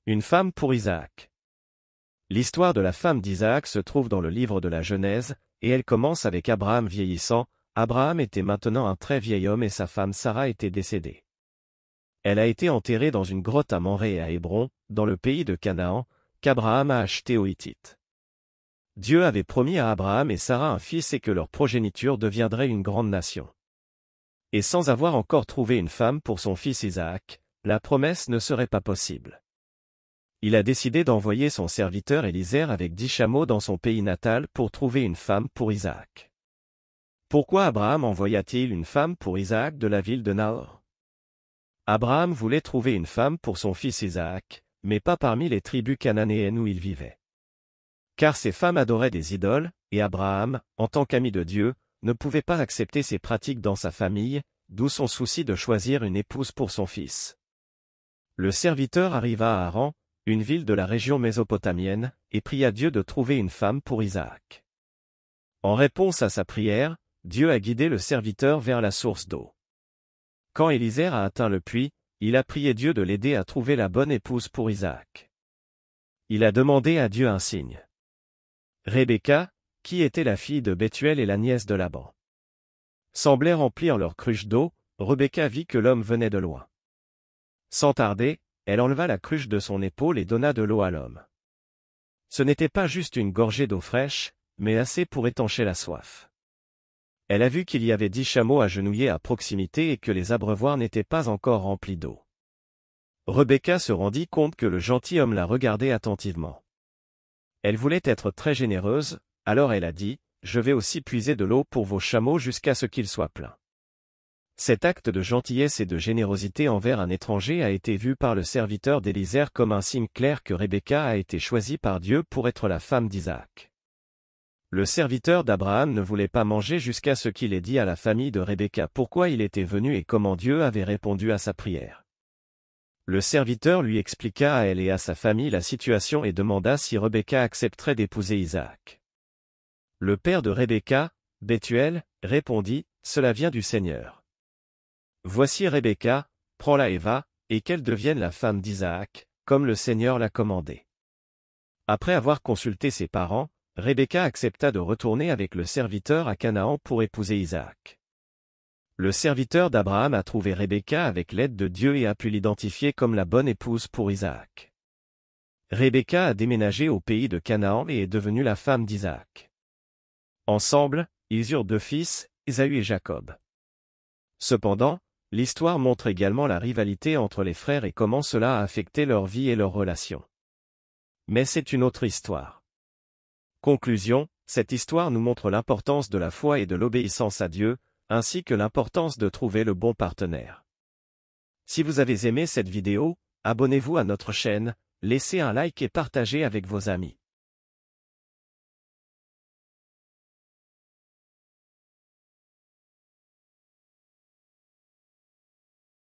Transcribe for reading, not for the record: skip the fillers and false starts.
Une femme pour Isaac. L'histoire de la femme d'Isaac se trouve dans le livre de la Genèse, et elle commence avec Abraham vieillissant. Abraham était maintenant un très vieil homme et sa femme Sarah était décédée. Elle a été enterrée dans une grotte à Mamré et à Hébron, dans le pays de Canaan, qu'Abraham a acheté aux Hittites. Dieu avait promis à Abraham et Sarah un fils et que leur progéniture deviendrait une grande nation. Et sans avoir encore trouvé une femme pour son fils Isaac, la promesse ne serait pas possible. Il a décidé d'envoyer son serviteur Élisère avec 10 chameaux dans son pays natal pour trouver une femme pour Isaac. Pourquoi Abraham envoya-t-il une femme pour Isaac de la ville de Nahor? Abraham voulait trouver une femme pour son fils Isaac, mais pas parmi les tribus cananéennes où il vivait. Car ces femmes adoraient des idoles, et Abraham, en tant qu'ami de Dieu, ne pouvait pas accepter ces pratiques dans sa famille, d'où son souci de choisir une épouse pour son fils. Le serviteur arriva à Haran, une ville de la région mésopotamienne, et pria Dieu de trouver une femme pour Isaac. En réponse à sa prière, Dieu a guidé le serviteur vers la source d'eau. Quand Élisère a atteint le puits, il a prié Dieu de l'aider à trouver la bonne épouse pour Isaac. Il a demandé à Dieu un signe. Rebecca, qui était la fille de Bethuel et la nièce de Laban, semblait remplir leur cruche d'eau. Rebecca vit que l'homme venait de loin. Sans tarder, elle enleva la cruche de son épaule et donna de l'eau à l'homme. Ce n'était pas juste une gorgée d'eau fraîche, mais assez pour étancher la soif. Elle a vu qu'il y avait 10 chameaux agenouillés à proximité et que les abreuvoirs n'étaient pas encore remplis d'eau. Rebecca se rendit compte que le gentilhomme la regardait attentivement. Elle voulait être très généreuse, alors elle a dit, « Je vais aussi puiser de l'eau pour vos chameaux jusqu'à ce qu'ils soient pleins. » Cet acte de gentillesse et de générosité envers un étranger a été vu par le serviteur d'Élisère comme un signe clair que Rebecca a été choisie par Dieu pour être la femme d'Isaac. Le serviteur d'Abraham ne voulait pas manger jusqu'à ce qu'il ait dit à la famille de Rebecca pourquoi il était venu et comment Dieu avait répondu à sa prière. Le serviteur lui expliqua à elle et à sa famille la situation et demanda si Rebecca accepterait d'épouser Isaac. Le père de Rebecca, Bethuel, répondit, « Cela vient du Seigneur. Voici Rebecca, prends-la et va, et qu'elle devienne la femme d'Isaac, comme le Seigneur l'a commandé. » Après avoir consulté ses parents, Rebecca accepta de retourner avec le serviteur à Canaan pour épouser Isaac. Le serviteur d'Abraham a trouvé Rebecca avec l'aide de Dieu et a pu l'identifier comme la bonne épouse pour Isaac. Rebecca a déménagé au pays de Canaan et est devenue la femme d'Isaac. Ensemble, ils eurent 2 fils, Ésaü et Jacob. Cependant, l'histoire montre également la rivalité entre les frères et comment cela a affecté leur vie et leurs relations. Mais c'est une autre histoire. Conclusion, cette histoire nous montre l'importance de la foi et de l'obéissance à Dieu, ainsi que l'importance de trouver le bon partenaire. Si vous avez aimé cette vidéo, abonnez-vous à notre chaîne, laissez un like et partagez avec vos amis.